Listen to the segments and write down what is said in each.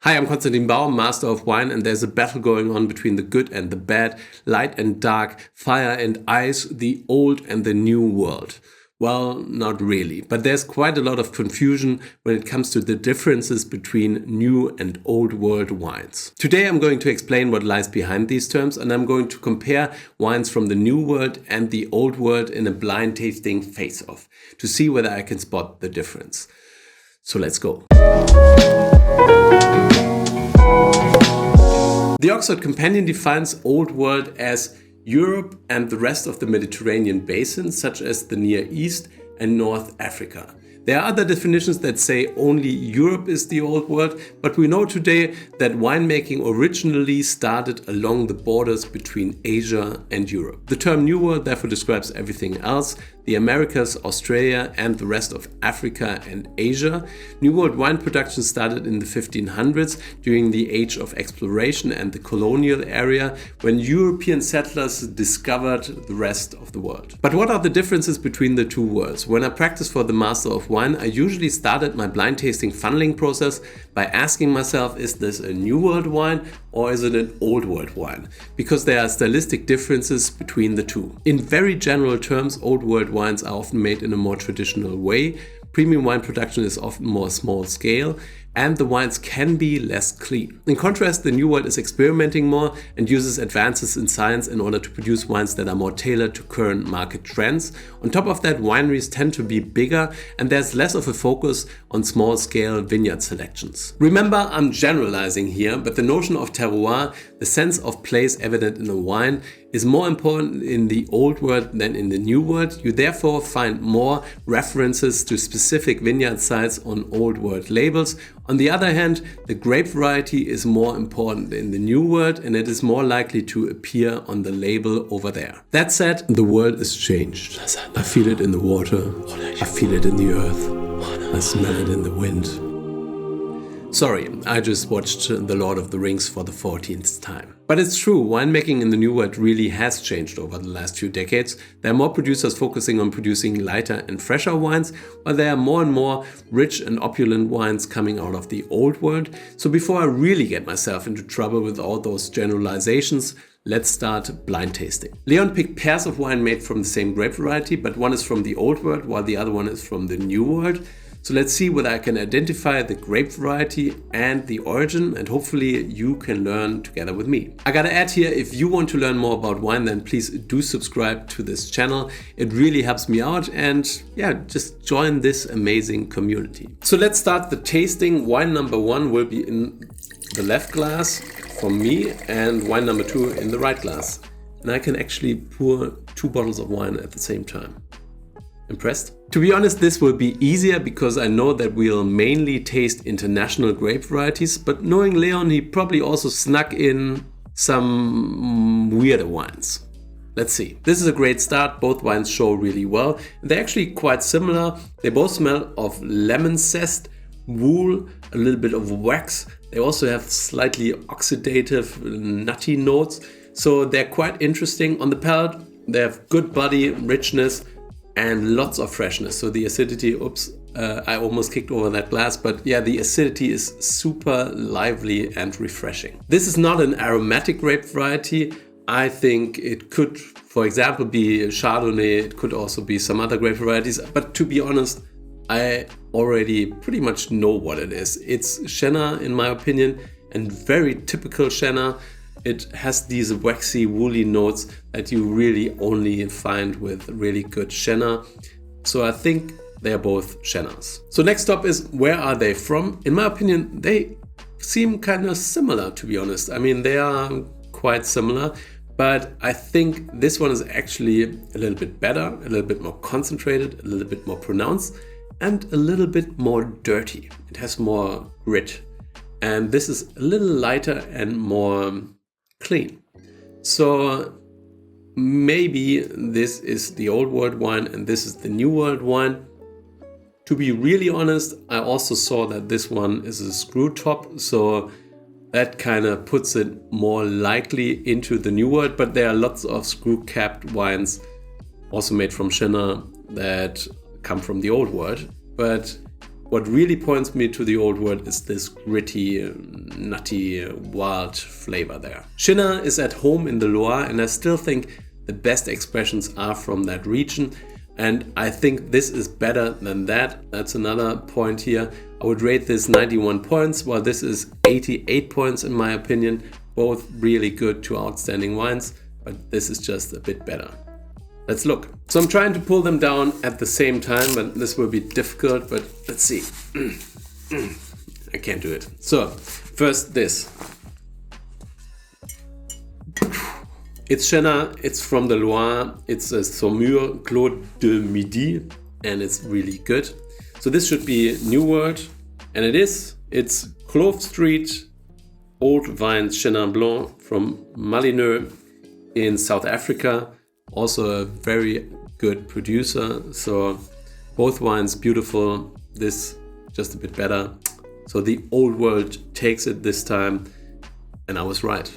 Hi, I'm Konstantin Baum, Master of Wine, and there's a battle going on between the good and the bad, light and dark, fire and ice, the old and the new world. Well, not really, but there's quite a lot of confusion when it comes to the differences between new and old world wines. Today I'm going to explain what lies behind these terms, and I'm going to compare wines from the new world and the old world in a blind tasting face-off to see whether I can spot the difference. So let's go. The Oxford Companion defines Old World as Europe and the rest of the Mediterranean basin, such as the Near East and North Africa. There are other definitions that say only Europe is the Old World, but we know today that winemaking originally started along the borders between Asia and Europe. The term New World therefore describes everything else, the Americas, Australia, and the rest of Africa and Asia. New World wine production started in the 1500s during the age of exploration and the colonial era, when European settlers discovered the rest of the world. But what are the differences between the two worlds? When I practice for the Master of Wine, I usually started my blind tasting funneling process by asking myself, is this a New World wine or is it an Old World wine? Because there are stylistic differences between the two. In very general terms, Old World wines are often made in a more traditional way. Premium wine production is often more small scale, and the wines can be less clean. In contrast, the New World is experimenting more and uses advances in science in order to produce wines that are more tailored to current market trends. On top of that, wineries tend to be bigger and there's less of a focus on small-scale vineyard selections. Remember, I'm generalizing here, but the notion of terroir, the sense of place evident in a wine, is more important in the Old World than in the New World. You therefore find more references to specific vineyard sites on Old World labels. On the other hand, the grape variety is more important in the New World and it is more likely to appear on the label over there. That said, the world is changed. I feel it in the water, I feel it in the earth, I smell it in the wind. Sorry, I just watched The Lord of the Rings for the 14th time. But it's true, winemaking in the New World really has changed over the last few decades. There are more producers focusing on producing lighter and fresher wines, while there are more and more rich and opulent wines coming out of the Old World. So before I really get myself into trouble with all those generalizations, let's start blind tasting. Leon picked pairs of wine made from the same grape variety, but one is from the Old World while the other one is from the New World. So let's see whether I can identify the grape variety and the origin, and hopefully you can learn together with me. I gotta add here, if you want to learn more about wine, then please do subscribe to this channel. It really helps me out, and yeah, just join this amazing community. So let's start the tasting. Wine number 1 will be in the left glass from me and wine number 2 in the right glass. And I can actually pour 2 bottles of wine at the same time. Impressed? To be honest, this will be easier because I know that we'll mainly taste international grape varieties, but knowing Leon, he probably also snuck in some weirder wines. Let's see. This is a great start. Both wines show really well. They're actually quite similar. They both smell of lemon zest, wool, a little bit of wax. They also have slightly oxidative, nutty notes. So they're quite interesting. On the palate, they have good body, richness, and lots of freshness. So the acidity, I almost kicked over that glass, but yeah, the acidity is super lively and refreshing. This is not an aromatic grape variety. I think it could, for example, be Chardonnay. It could also be some other grape varieties, but to be honest, I already pretty much know what it is. It's Chenin in my opinion, and very typical Chenin. It has these waxy, woolly notes that you really only find with really good Chenin. So I think they're both Chenins. So next up is, where are they from? In my opinion, they seem kind of similar, to be honest. I mean, they are quite similar, but I think this one is actually a little bit better, a little bit more concentrated, a little bit more pronounced, and a little bit more dirty. It has more grit. And this is a little lighter and more clean. So maybe this is the Old World wine and this is the New World wine. To be really honest, I also saw that this one is a screw top, so that kind of puts it more likely into the New World, but there are lots of screw capped wines also made from Chenin that come from the Old World. But what really points me to the old world is this gritty, nutty, wild flavor there. Chenin is at home in the Loire, and I still think the best expressions are from that region. And I think this is better than that. That's another point here. I would rate this 91 points, while this is 88 points in my opinion. Both really good to outstanding wines, but this is just a bit better. Let's look. So I'm trying to pull them down at the same time, but this will be difficult, but let's see. I can't do it. So first this. It's Chenin, it's from the Loire, it's a Saumur Clos de Midi, and it's really good. So this should be New World, and it is. It's Kloof Street, Old Vines Chenin Blanc from Mullineux in South Africa. Also a very good producer, so both wines beautiful, this just a bit better. So the old world takes it this time, and I was right.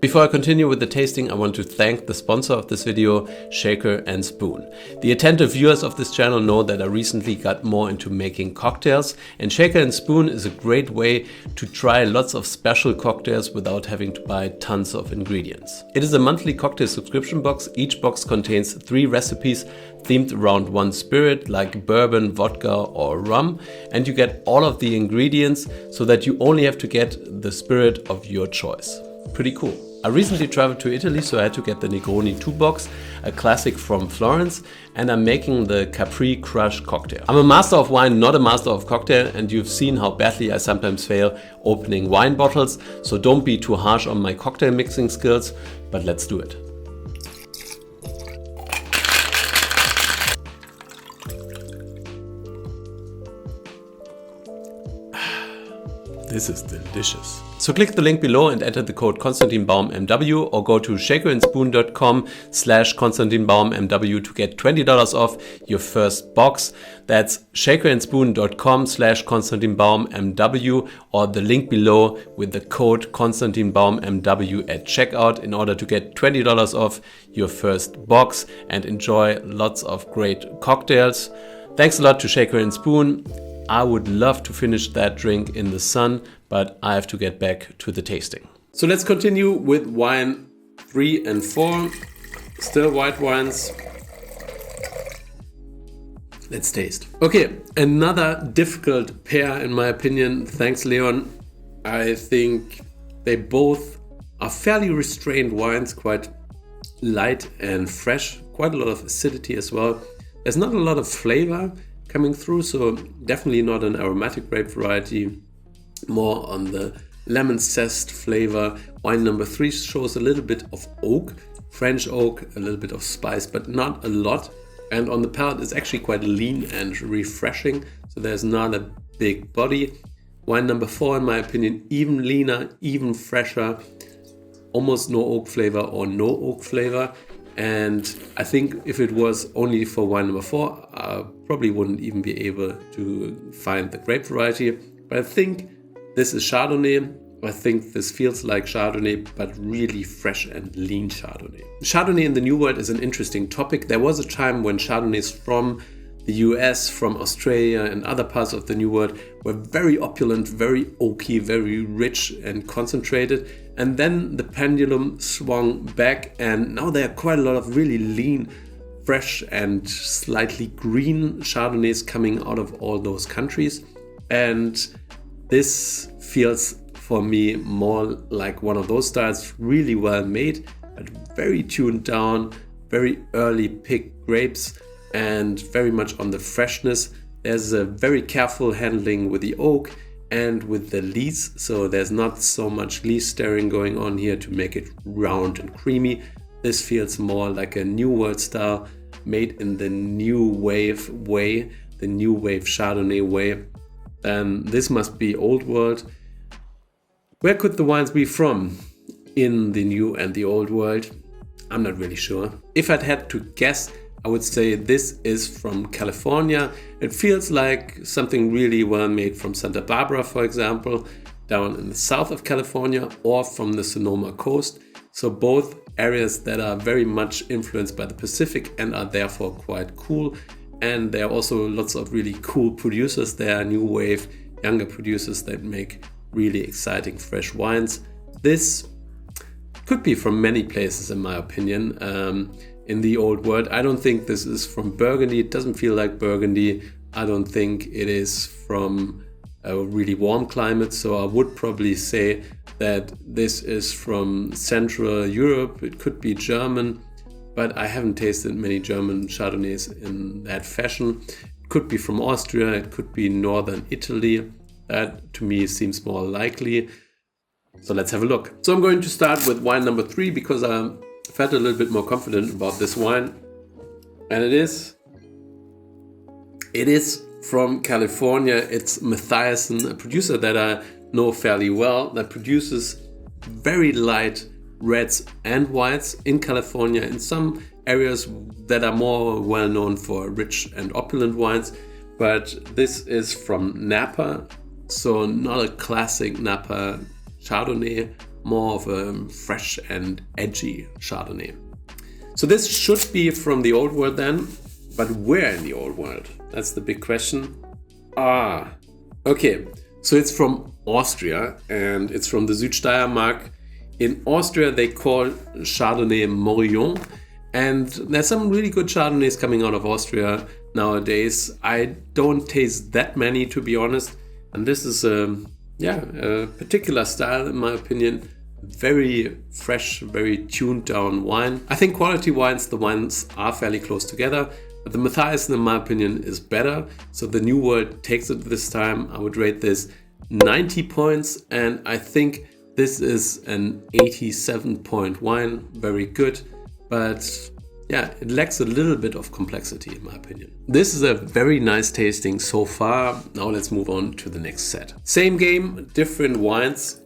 Before I continue with the tasting, I want to thank the sponsor of this video, Shaker and Spoon. The attentive viewers of this channel know that I recently got more into making cocktails, and Shaker and Spoon is a great way to try lots of special cocktails without having to buy tons of ingredients. It is a monthly cocktail subscription box. Each box contains 3 recipes themed around one spirit, like bourbon, vodka or rum, and you get all of the ingredients so that you only have to get the spirit of your choice. Pretty cool. I recently traveled to Italy, so I had to get the Negroni 2 box, a classic from Florence, and I'm making the Capri Crush cocktail. I'm a master of wine, not a master of cocktail, and you've seen how badly I sometimes fail opening wine bottles, so don't be too harsh on my cocktail mixing skills, but let's do it. This is delicious. So click the link below and enter the code KonstantinBaumMW, or go to shakerandspoon.com/KonstantinBaumMW to get $20 off your first box. That's shakerandspoon.com/KonstantinBaumMW, or the link below with the code KonstantinBaumMW at checkout in order to get $20 off your first box and enjoy lots of great cocktails. Thanks a lot to Shaker and Spoon. I would love to finish that drink in the sun, but I have to get back to the tasting. So let's continue with wine 3 and 4, still white wines. Let's taste. Okay, another difficult pair in my opinion. Thanks, Leon. I think they both are fairly restrained wines, quite light and fresh, quite a lot of acidity as well. There's not a lot of flavor coming through, so definitely not an aromatic grape variety, more on the lemon zest flavor. Wine number 3 shows a little bit of oak, French oak, a little bit of spice, but not a lot. And on the palate it's actually quite lean and refreshing, so there's not a big body. Wine number 4, in my opinion, even leaner, even fresher, almost no oak flavor or no oak flavor. And I think if it was only for wine number 4, I probably wouldn't even be able to find the grape variety. But I think this is Chardonnay. I think this feels like Chardonnay, but really fresh and lean Chardonnay. Chardonnay in the New World is an interesting topic. There was a time when Chardonnays from the US, from Australia and other parts of the New World were very opulent, very oaky, very rich and concentrated. And then the pendulum swung back, and now there are quite a lot of really lean, fresh and slightly green Chardonnays coming out of all those countries. And this feels for me more like one of those styles, really well made, but very tuned down, very early picked grapes, and very much on the freshness. There's a very careful handling with the oak and with the lees, so there's not so much lees stirring going on here to make it round and creamy. This feels more like a New World style, made in the new wave way, the new wave Chardonnay way. This must be Old World. Where could the wines be from in the New and the Old World? I'm not really sure. If I'd had to guess, I would say this is from California. It feels like something really well made from Santa Barbara, for example, down in the south of California, or from the Sonoma coast. So both areas that are very much influenced by the Pacific and are therefore quite cool And there are also lots of really cool producers. There are new wave, younger producers that make really exciting fresh wines. This could be from many places, in my opinion, in the old world. I don't think this is from Burgundy. It doesn't feel like Burgundy. I don't think it is from a really warm climate. So I would probably say that this is from Central Europe. It could be German, but I haven't tasted many German Chardonnays in that fashion. It could be from Austria. It could be Northern Italy. That to me seems more likely. So let's have a look. So I'm going to start with wine number 3 because I felt a little bit more confident about this wine. And it is from California. It's Mathiasson, a producer that I know fairly well, that produces very light reds and whites in California, in some areas that are more well known for rich and opulent wines. But this is from Napa, so not a classic Napa Chardonnay, more of a fresh and edgy Chardonnay. So this should be from the old world then, but where in the old world? That's the big question. Okay, so it's from Austria and it's from the Südsteiermark. In Austria they call Chardonnay Morillon, and there's some really good Chardonnays coming out of Austria nowadays. I don't taste that many, to be honest, and this is a particular style, in my opinion. Very fresh, very tuned down wine. I think quality wines, the wines are fairly close together, but the Mathiasson, in my opinion, is better. So the New World takes it this time. I would rate this 90 points, and I think this is an 87-point wine. Very good, but yeah, it lacks a little bit of complexity, in my opinion. This is a very nice tasting so far. Now let's move on to the next set. Same game, different wines.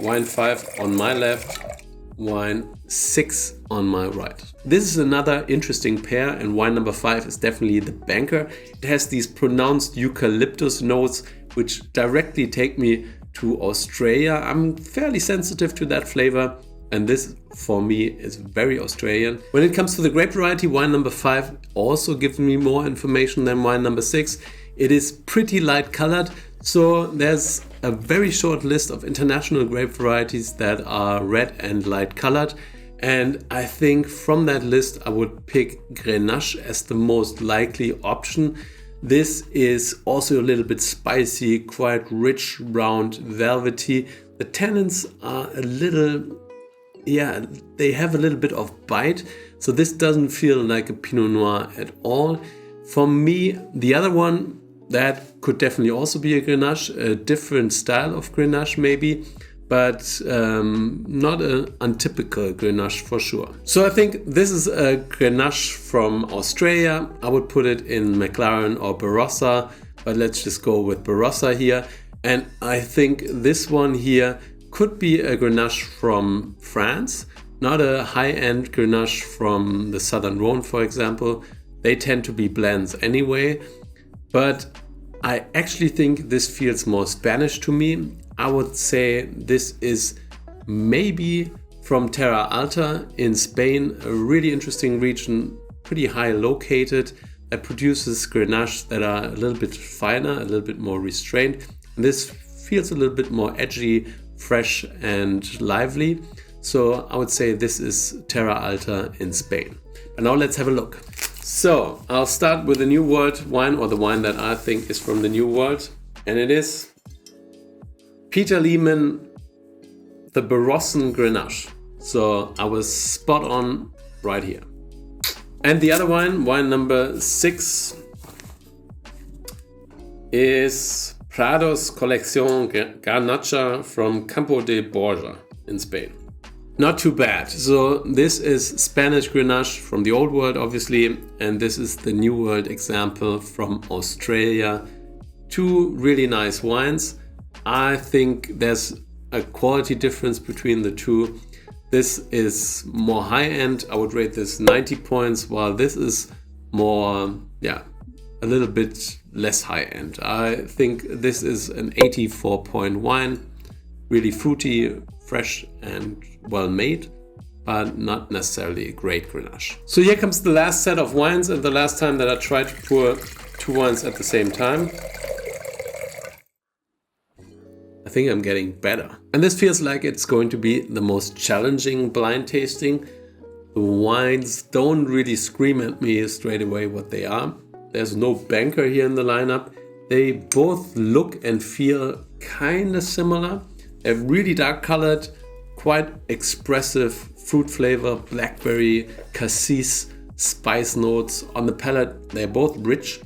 Wine 5 on my left, wine 6 on my right. This is another interesting pair, and wine number 5 is definitely the banker. It has these pronounced eucalyptus notes, which directly take me to Australia. I'm fairly sensitive to that flavor, and this for me is very Australian. When it comes to the grape variety, wine number 5 also gives me more information than wine number 6. It is pretty light colored, so there's a very short list of international grape varieties that are red and light colored. And I think from that list, I would pick Grenache as the most likely option. This is also a little bit spicy, quite rich, round, velvety. The tannins are a little, they have a little bit of bite. So this doesn't feel like a Pinot Noir at all. For me, the other one, that could definitely also be a Grenache, a different style of Grenache maybe, but not an untypical Grenache for sure. So I think this is a Grenache from Australia. I would put it in McLaren or Barossa, but let's just go with Barossa here. And I think this one here could be a Grenache from France, not a high-end Grenache from the Southern Rhone, for example. They tend to be blends anyway. But I actually think this feels more Spanish to me. I would say this is maybe from Terra Alta in Spain, a really interesting region, pretty high located, that produces Grenache that are a little bit finer, a little bit more restrained. And this feels a little bit more edgy, fresh and lively. So I would say this is Terra Alta in Spain. But now let's have a look. So I'll start with the New World wine, or the wine that I think is from the New World, and it is Peter Lehmann, the Barossan Grenache. So I was spot on right here. And the other wine number 6, is Prados Collecíon Garnacha from Campo de Borja in Spain. Not too bad. So this is Spanish Grenache from the Old World, obviously, and this is the New World example from Australia. Two really nice wines. I think there's a quality difference between the two. This is more high-end. I would rate this 90 points, while this is more, a little bit less high-end. I think this is an 84-point wine. Really fruity, fresh and well made. but not necessarily a great Grenache. So here comes the last set of wines and the last time that I tried to pour 2 wines at the same time. I think I'm getting better. And this feels like it's going to be the most challenging blind tasting. The wines don't really scream at me straight away what they are. There's no banker here in the lineup. They both look and feel kind of similar. They're really dark colored, quite expressive fruit flavor, blackberry, cassis, spice notes. On the palate, they're both rich,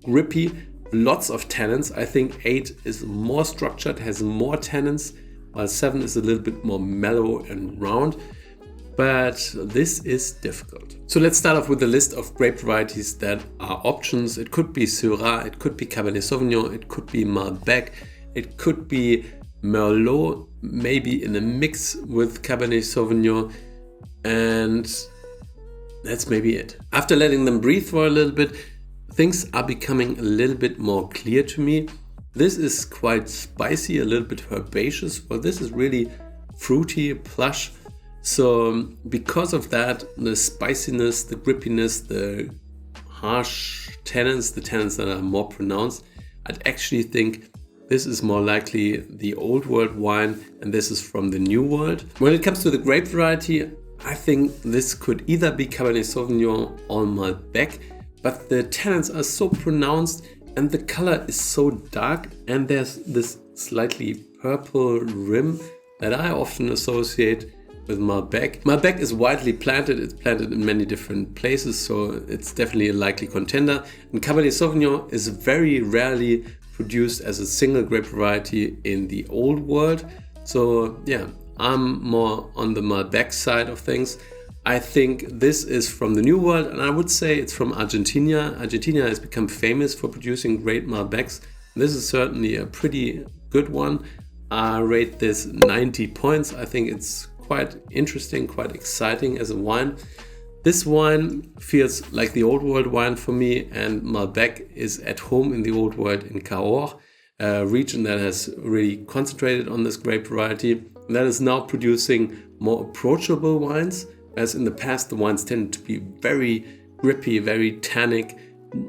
grippy, lots of tannins. I think 8 is more structured, has more tannins, while 7 is a little bit more mellow and round. But this is difficult. So let's start off with the list of grape varieties that are options. It could be Syrah, it could be Cabernet Sauvignon, it could be Malbec, it could be Merlot, maybe in a mix with Cabernet Sauvignon, and that's maybe it. After letting them breathe for a little bit, things are becoming a little bit more clear to me. This is quite spicy, a little bit herbaceous. Well, this is really fruity, plush. So because of that, the spiciness, the grippiness, the harsh tannins, the tannins that are more pronounced, I'd actually think this is more likely the old world wine and this is from the new world. When it comes to the grape variety, I think this could either be Cabernet Sauvignon or Malbec, but the tannins are so pronounced and the color is so dark, and there's this slightly purple rim that I often associate with Malbec. Malbec is widely planted, it's planted in many different places, so it's definitely a likely contender. And Cabernet Sauvignon is very rarely produced as a single grape variety in the old world. So yeah, I'm more on the Malbec side of things. I think this is from the new world, and I would say it's from Argentina. Argentina has become famous for producing great Malbecs. This is certainly a pretty good one. I rate this 90 points. I think it's quite interesting, quite exciting as a wine. This wine feels like the old world wine for me, and Malbec is at home in the old world in Cahors, a region that has really concentrated on this grape variety, and that is now producing more approachable wines, as in the past the wines tended to be very grippy, very tannic,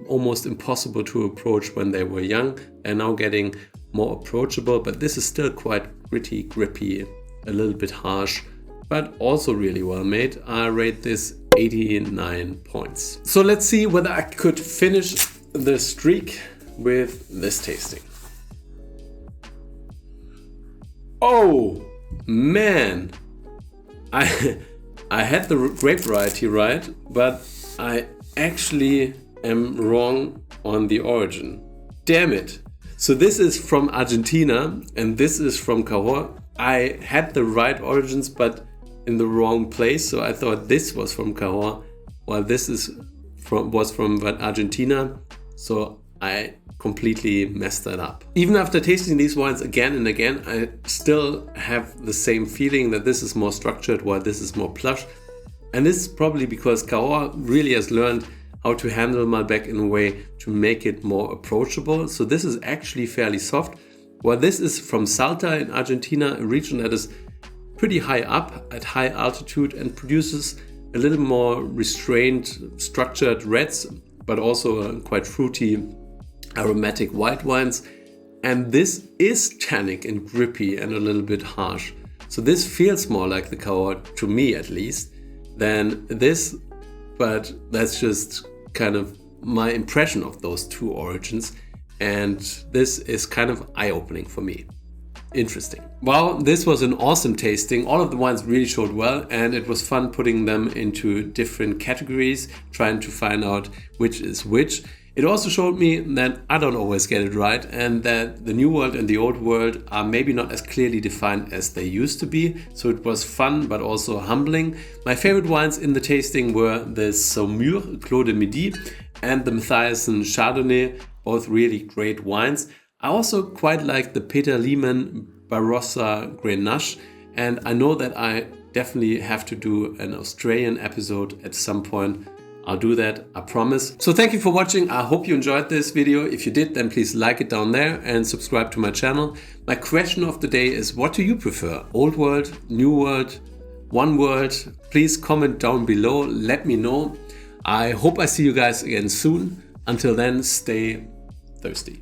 almost impossible to approach when they were young. They're now getting more approachable, but this is still quite gritty, grippy, a little bit harsh, but also really well made. I rate this 89 points. So let's see whether I could finish the streak with this tasting. Oh man, I had the grape variety right, but I actually am wrong on the origin. Damn it. So this is from Argentina and this is from Cahors. I had the right origins, but in the wrong place. So I thought this was from Cahors, while this was from Argentina. So I completely messed that up. Even after tasting these wines again and again, I still have the same feeling that this is more structured while this is more plush. And this is probably because Cahors really has learned how to handle Malbec in a way to make it more approachable. So this is actually fairly soft. While this is from Salta in Argentina, a region that is pretty high up at high altitude and produces a little more restrained, structured reds, but also quite fruity, aromatic white wines. And this is tannic and grippy and a little bit harsh. So this feels more like the Cahors, to me at least, than this, but that's just kind of my impression of those two origins. And this is kind of eye-opening for me. Interesting. Well, this was an awesome tasting. All of the wines really showed well, and it was fun putting them into different categories, trying to find out which is which. It also showed me that I don't always get it right, and that the new world and the old world are maybe not as clearly defined as they used to be. So it was fun, but also humbling. My favorite wines in the tasting were the Saumur Clos de Midi and the Mathiasson Chardonnay, both really great wines. I also quite like the Peter Lehmann Barossa Grenache, and I know that I definitely have to do an Australian episode at some point. I'll do that, I promise. So thank you for watching. I hope you enjoyed this video. If you did, then please like it down there and subscribe to my channel. My question of the day is, what do you prefer? Old world, new world? one word, please comment down below, let me know. I hope I see you guys again soon. Until then, stay thirsty.